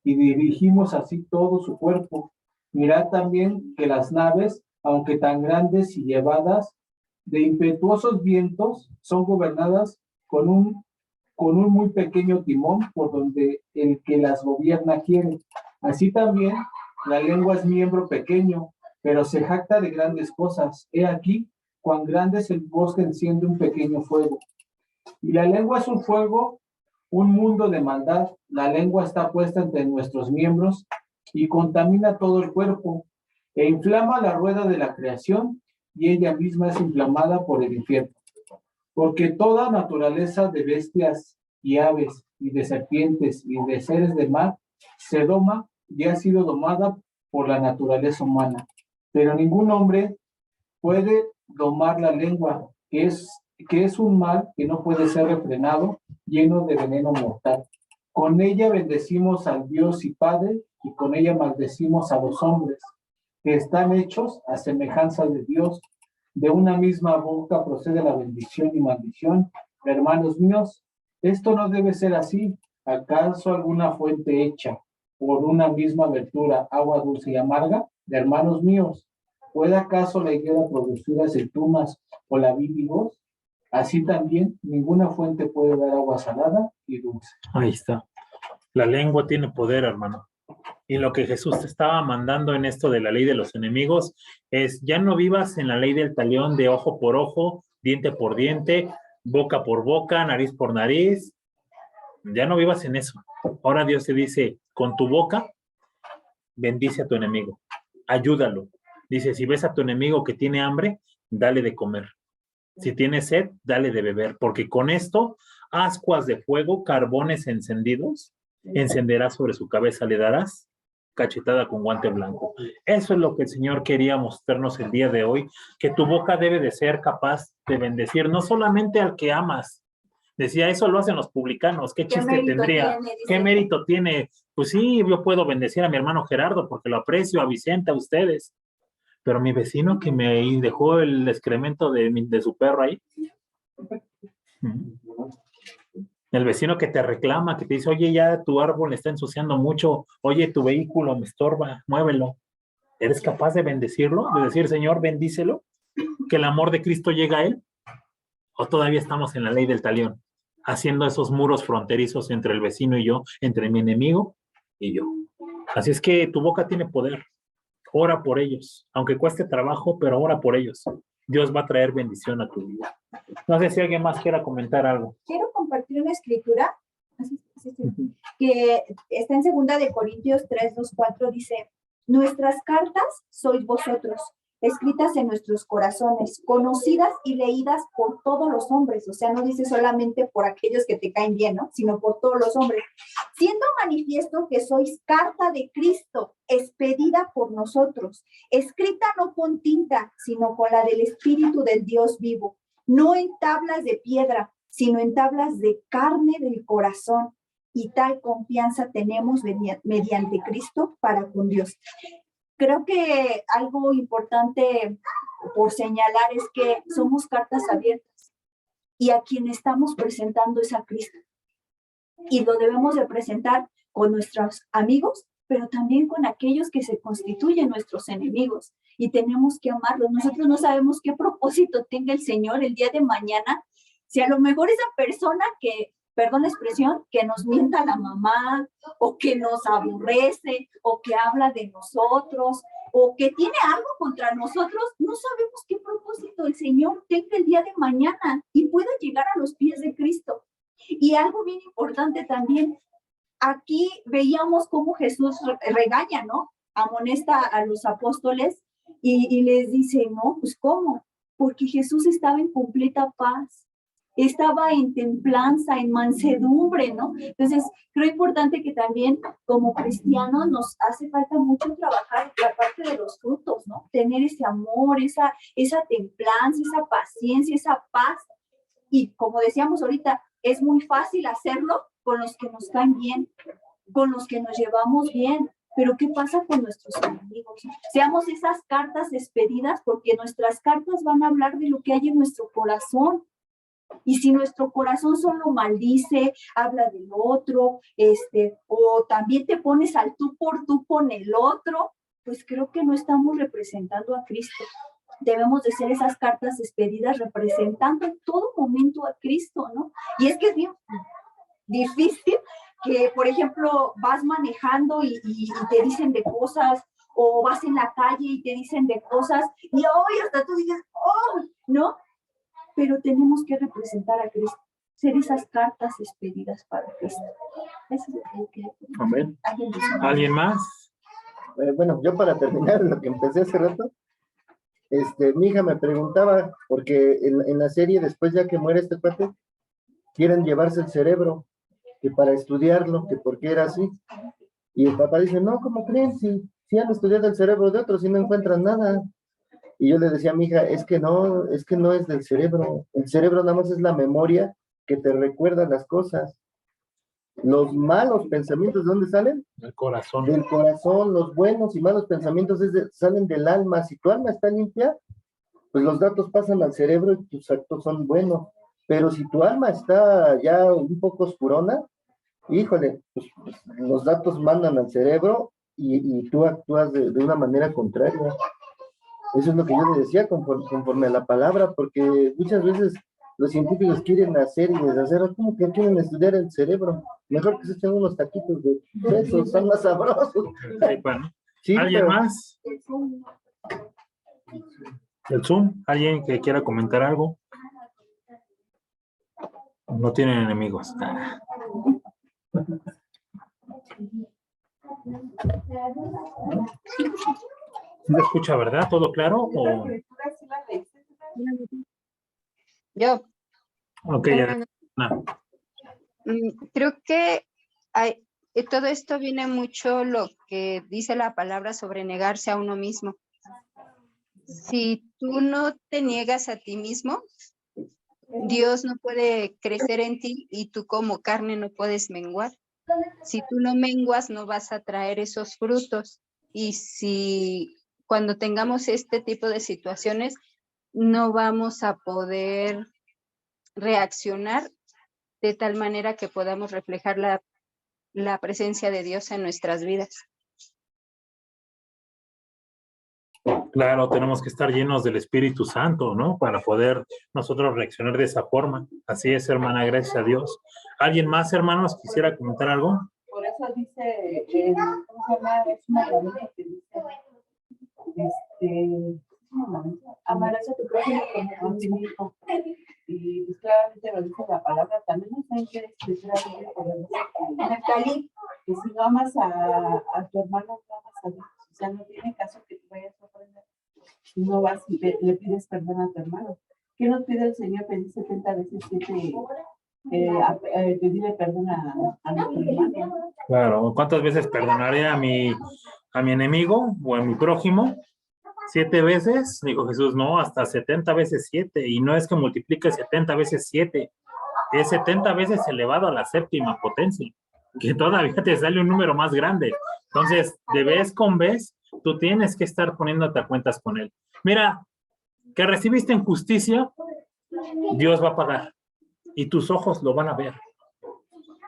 y dirigimos así todo su cuerpo. Mirad también que las naves, aunque tan grandes y llevadas de impetuosos vientos, son gobernadas con un muy pequeño timón por donde el que las gobierna quiere. Así también la lengua es miembro pequeño, pero se jacta de grandes cosas. He aquí cuán grande es el bosque, enciende un pequeño fuego. Y la lengua es un fuego, un mundo de maldad. La lengua está puesta entre nuestros miembros y contamina todo el cuerpo e inflama la rueda de la creación, y ella misma es inflamada por el infierno. Porque toda naturaleza de bestias y aves y de serpientes y de seres de mar se doma y ha sido domada por la naturaleza humana. Pero ningún hombre puede domar la lengua, que es un mal que no puede ser refrenado, lleno de veneno mortal. Con ella bendecimos al Dios y Padre, y con ella maldecimos a los hombres, que están hechos a semejanza de Dios. De una misma boca procede la bendición y maldición. Hermanos míos, esto no debe ser así. ¿Acaso alguna fuente hecha por una misma abertura, agua dulce y amarga? Hermanos míos, ¿puede acaso la higuera producir aceitunas o la vid higos? Así también, ninguna fuente puede dar agua salada y dulce. Ahí está. La lengua tiene poder, hermano. Y lo que Jesús te estaba mandando en esto de la ley de los enemigos es, ya no vivas en la ley del talión de ojo por ojo, diente por diente, boca por boca, nariz por nariz. Ya no vivas en eso. Ahora Dios te dice, con tu boca, bendice a tu enemigo, ayúdalo. Dice, si ves a tu enemigo que tiene hambre, dale de comer. Si tiene sed, dale de beber, porque con esto, ascuas de fuego, carbones encendidos, encenderás sobre su cabeza, le darás cachetada con guante blanco. Eso es lo que el Señor quería mostrarnos el día de hoy, que tu boca debe de ser capaz de bendecir, no solamente al que amas. Decía, eso lo hacen los publicanos, ¿qué chiste tendría? ¿Qué mérito tiene? Pues sí, yo puedo bendecir a mi hermano Gerardo porque lo aprecio, a Vicente, a ustedes. Pero mi vecino que me dejó el excremento de su perro ahí, el vecino que te reclama, que te dice, oye, ya tu árbol está ensuciando mucho, oye, tu vehículo me estorba, muévelo. ¿Eres capaz de bendecirlo? De decir, Señor, bendícelo, que el amor de Cristo llega a él. ¿O todavía estamos en la ley del talión, haciendo esos muros fronterizos entre el vecino y yo, entre mi enemigo y yo? Así es que tu boca tiene poder. Ora por ellos, aunque cueste trabajo, pero ora por ellos. Dios va a traer bendición a tu vida. No sé si alguien más quiera comentar algo. Quiero compartir una escritura que está en 2 Corintios 3:2-4, dice: nuestras cartas sois vosotros, escritas en nuestros corazones, conocidas y leídas por todos los hombres. O sea, no dice solamente por aquellos que te caen bien, ¿no? Sino por todos los hombres. Siendo manifiesto que sois carta de Cristo, expedida por nosotros, escrita no con tinta, sino con la del Espíritu del Dios vivo, no en tablas de piedra, sino en tablas de carne del corazón. Y tal confianza tenemos mediante Cristo para con Dios. Creo que algo importante por señalar es que somos cartas abiertas y a quien estamos presentando es a Cristo. Y lo debemos de presentar con nuestros amigos, pero también con aquellos que se constituyen nuestros enemigos. Y tenemos que amarlos. Nosotros no sabemos qué propósito tenga el Señor el día de mañana. Si a lo mejor esa persona que, perdón la expresión, que nos mienta a la mamá, o que nos aborrece, o que habla de nosotros, o que tiene algo contra nosotros, no sabemos qué propósito el Señor tenga el día de mañana y pueda llegar a los pies de Cristo. Y algo bien importante también, aquí veíamos cómo Jesús regaña, ¿no? Amonesta a los apóstoles y les dice, no, pues ¿cómo? Porque Jesús estaba en completa paz. Estaba en templanza, en mansedumbre, ¿no? Entonces, creo importante que también como cristianos nos hace falta mucho trabajar la parte de los frutos, ¿no? Tener ese amor, esa templanza, esa paciencia, esa paz. Y como decíamos ahorita, es muy fácil hacerlo con los que nos caen bien, con los que nos llevamos bien. Pero ¿qué pasa con nuestros enemigos? Seamos esas cartas expedidas, porque nuestras cartas van a hablar de lo que hay en nuestro corazón. Y si nuestro corazón solo maldice, habla del otro, o también te pones al tú por tú con el otro, pues creo que no estamos representando a Cristo. Debemos de ser esas cartas expedidas representando en todo momento a Cristo, ¿no? Y es que es bien difícil que, por ejemplo, vas manejando y te dicen de cosas, o vas en la calle y te dicen de cosas, y hoy hasta tú dices, oh, ¿no? Pero tenemos que representar a Cristo, ser esas cartas expedidas para Cristo. Eso es lo que Amén. ¿Alguien más? Bueno, yo para terminar lo que empecé hace rato, mi hija me preguntaba, porque en la serie, después ya que muere este cuate, quieren llevarse el cerebro, que para estudiarlo, que por qué era así. Y el papá dice, no, ¿cómo creen? Si han estudiado el cerebro de otros y no encuentran nada. Y yo le decía a mi hija, es que no es del cerebro. El cerebro nada más es la memoria que te recuerda las cosas. Los malos pensamientos, ¿de dónde salen? Del corazón. Del corazón. Los buenos y malos pensamientos salen del alma. Si tu alma está limpia, pues los datos pasan al cerebro y tus actos son buenos. Pero si tu alma está ya un poco oscurona, híjole, pues los datos mandan al cerebro y tú actúas de una manera contraria. Eso es lo que yo le decía conforme a la palabra, porque muchas veces los científicos quieren hacer y deshacer, como que quieren estudiar el cerebro. Mejor que se echen unos taquitos de esos, son más sabrosos. Sí, ¿Alguien pero... más? ¿El Zoom? ¿Alguien que quiera comentar algo? No tienen enemigos. ¿Se escucha, verdad? ¿Todo claro? ¿O? Yo. Ok, ya. No. Creo que todo esto viene mucho lo que dice la palabra sobre negarse a uno mismo. Si tú no te niegas a ti mismo, Dios no puede crecer en ti y tú como carne no puedes menguar. Si tú no menguas, no vas a traer esos frutos. Y si cuando tengamos este tipo de situaciones, no vamos a poder reaccionar de tal manera que podamos reflejar la presencia de Dios en nuestras vidas. Claro, tenemos que estar llenos del Espíritu Santo, ¿no? Para poder nosotros reaccionar de esa forma. Así es, hermana, gracias a Dios. ¿Alguien más, hermanos, quisiera comentar algo? Por eso dice, ¿cómo se llama? Es una Biblia que dice, amarás a tu prójimo como a ti mismo. Y pues, claramente lo dice la palabra, también no sé en qué escritura viene, pero dice que si no amas a tu hermano, no amas a Dios. O sea, no tiene caso que te vayas a ofender. Si no vas y le pides perdón a tu hermano. ¿Qué nos pide el Señor? Pedir 70 veces 7, pedirle perdón a nuestro hermano. Claro, ¿cuántas veces perdonaré a mi enemigo o a mi prójimo? 7 veces, dijo Jesús, no, hasta 70 veces 7, y no es que multiplique 70 veces 7, es 70 veces elevado a la séptima potencia, que todavía te sale un número más grande. Entonces, de vez con vez, tú tienes que estar poniéndote a cuentas con él. Mira, que recibiste injusticia, Dios va a pagar, y tus ojos lo van a ver,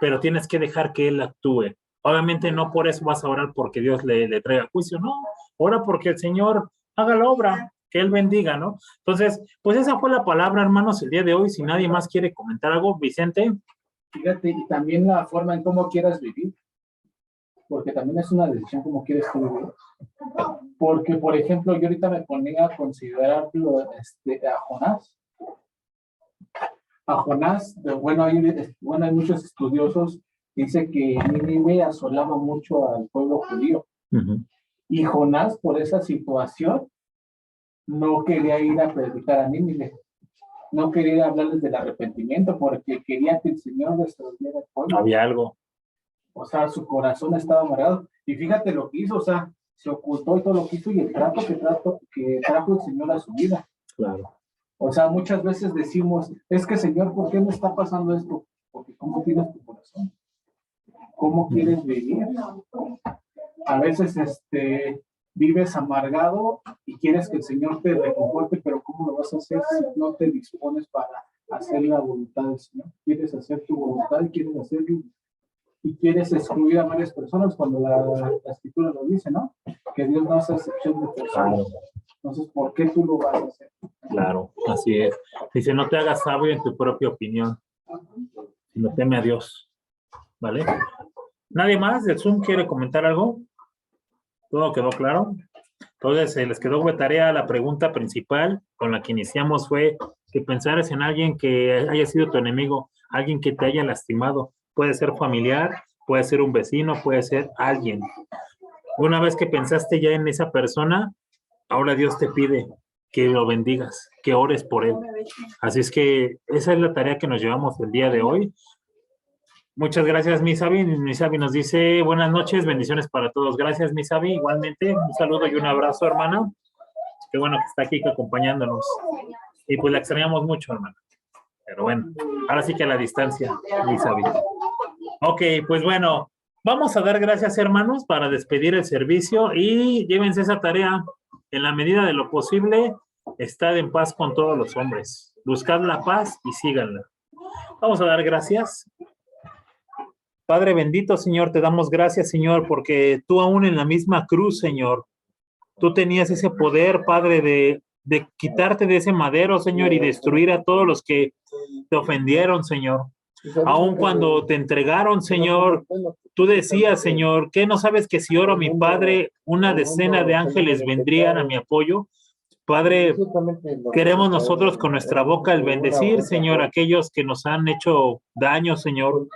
pero tienes que dejar que él actúe. Obviamente no por eso vas a orar porque Dios le traiga juicio, no, ora porque el Señor haga la obra, que Él bendiga, ¿no? Entonces, pues esa fue la palabra, hermanos, el día de hoy. Si nadie más quiere comentar algo, Vicente. Fíjate, y también la forma en cómo quieras vivir, porque también es una decisión cómo quieres tú vivir. Porque, por ejemplo, yo ahorita me ponía a considerarlo a Jonás. A Jonás, bueno, hay muchos estudiosos que dicen que Nínive asolaba mucho al pueblo judío. Y Jonás, por esa situación, no quería ir a predicar a Nínive. No quería ir a hablarles del arrepentimiento porque quería que el Señor destruyera el pueblo. Había algo. O sea, su corazón estaba amargado. Y fíjate lo que hizo, o sea, se ocultó y todo lo que hizo y el trato que trajo el Señor a su vida. Claro. O sea, muchas veces decimos, es que Señor, ¿por qué me está pasando esto? Porque ¿cómo tienes tu corazón? ¿Cómo quieres vivir? A veces vives amargado y quieres que el Señor te reconforte, pero ¿cómo lo vas a hacer si no te dispones para hacer la voluntad del Señor? Quieres hacer tu voluntad y quieres hacerlo y quieres excluir a varias personas cuando la Escritura lo dice, ¿no? Que Dios no hace excepción de personas. Entonces, ¿por qué tú lo vas a hacer? Claro, así es. Dice, no te hagas sabio en tu propia opinión, sino teme a Dios. ¿Vale? ¿Nadie más del Zoom quiere comentar algo? ¿Todo quedó claro? Entonces, les quedó de tarea la pregunta principal con la que iniciamos fue que pensaras en alguien que haya sido tu enemigo, alguien que te haya lastimado. Puede ser familiar, puede ser un vecino, puede ser alguien. Una vez que pensaste ya en esa persona, ahora Dios te pide que lo bendigas, que ores por él. Así es que esa es la tarea que nos llevamos el día de hoy. Muchas gracias, Misabi. Misabi nos dice, buenas noches, bendiciones para todos. Gracias, Misabi. Igualmente, un saludo y un abrazo, hermana. Qué bueno que está aquí acompañándonos. Y pues la extrañamos mucho, hermana. Pero bueno, ahora sí que a la distancia, Misabi. Ok, pues bueno, vamos a dar gracias, hermanos, para despedir el servicio y llévense esa tarea. En la medida de lo posible, estad en paz con todos los hombres. Buscad la paz y síganla. Vamos a dar gracias. Padre bendito, Señor, te damos gracias, Señor, porque tú aún en la misma cruz, Señor, tú tenías ese poder, Padre, de quitarte de ese madero, Señor, y destruir a todos los que te ofendieron, Señor. Aun cuando te entregaron, Señor, tú decías, Señor, ¿qué no sabes que si oro a mi Padre, una decena de ángeles vendrían a mi apoyo? Padre, queremos nosotros con nuestra boca el bendecir, Señor, a aquellos que nos han hecho daño, Señor.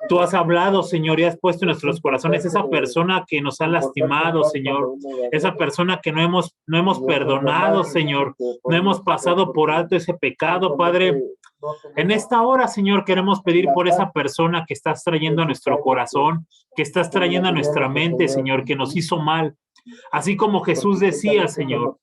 Tú has hablado, Señor, y has puesto en nuestros corazones esa persona que nos ha lastimado, Señor. Esa persona que no hemos perdonado, Señor. No hemos pasado por alto ese pecado, Padre. En esta hora, Señor, queremos pedir por esa persona que estás trayendo a nuestro corazón, que estás trayendo a nuestra mente, Señor, que nos hizo mal. Así como Jesús decía, Señor,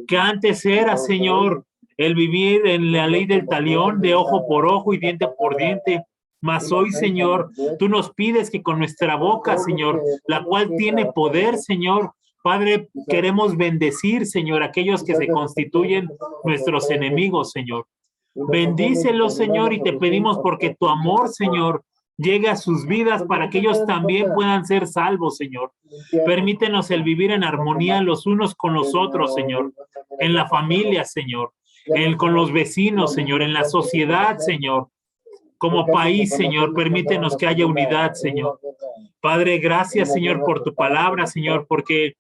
que antes era, Señor, el vivir en la ley del talión, de ojo por ojo y diente por diente. Mas hoy, Señor, tú nos pides que con nuestra boca, Señor, la cual tiene poder, Señor, Padre, queremos bendecir, Señor, a aquellos que se constituyen nuestros enemigos, Señor. Bendícelos, Señor, y te pedimos porque tu amor, Señor, llegue a sus vidas para que ellos también puedan ser salvos, Señor. Permítenos el vivir en armonía los unos con los otros, Señor, en la familia, Señor, con los vecinos, Señor, en la sociedad, Señor. Como país, Señor, permítenos que haya unidad, Señor. Padre, gracias, Señor, por tu palabra, Señor, porque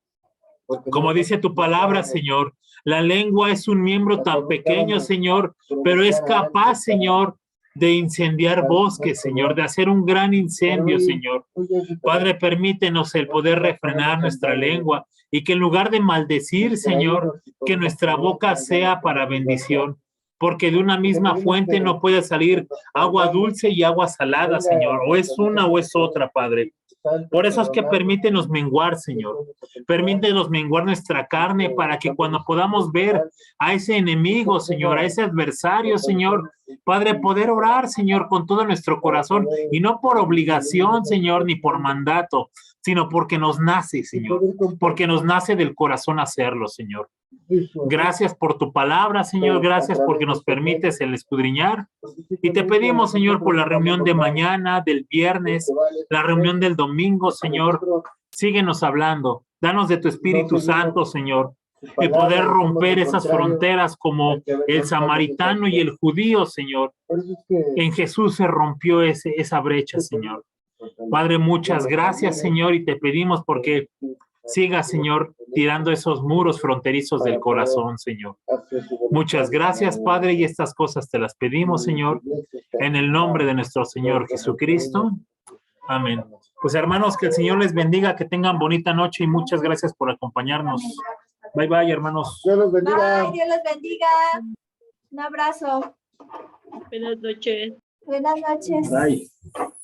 como dice tu palabra, Señor, la lengua es un miembro tan pequeño, Señor, pero es capaz, Señor, de incendiar bosques, Señor, de hacer un gran incendio, Señor. Padre, permítenos el poder refrenar nuestra lengua y que en lugar de maldecir, Señor, que nuestra boca sea para bendición, porque de una misma fuente no puede salir agua dulce y agua salada, Señor, o es una o es otra, Padre. Por eso es que permítenos menguar, Señor. Permítenos menguar nuestra carne para que cuando podamos ver a ese enemigo, Señor, a ese adversario, Señor, Padre, poder orar, Señor, con todo nuestro corazón y no por obligación, Señor, ni por mandato, sino porque nos nace, Señor, porque nos nace del corazón hacerlo, Señor. Gracias por tu palabra, Señor, gracias porque nos permites el escudriñar. Y te pedimos, Señor, por la reunión de mañana, del viernes, la reunión del domingo, Señor, síguenos hablando. Danos de tu Espíritu Santo, Señor, de poder romper esas fronteras como el samaritano y el judío, Señor. En Jesús se rompió esa brecha, Señor. Padre, muchas gracias, Señor, y te pedimos porque siga, Señor, tirando esos muros fronterizos del corazón, Señor. Muchas gracias, Padre, y estas cosas te las pedimos, Señor, en el nombre de nuestro Señor Jesucristo. Amén. Pues hermanos, que el Señor les bendiga, que tengan bonita noche y muchas gracias por acompañarnos. Bye, bye, hermanos. Dios los bendiga. Bye, Dios los bendiga. Un abrazo. Buenas noches. Buenas noches. Bye.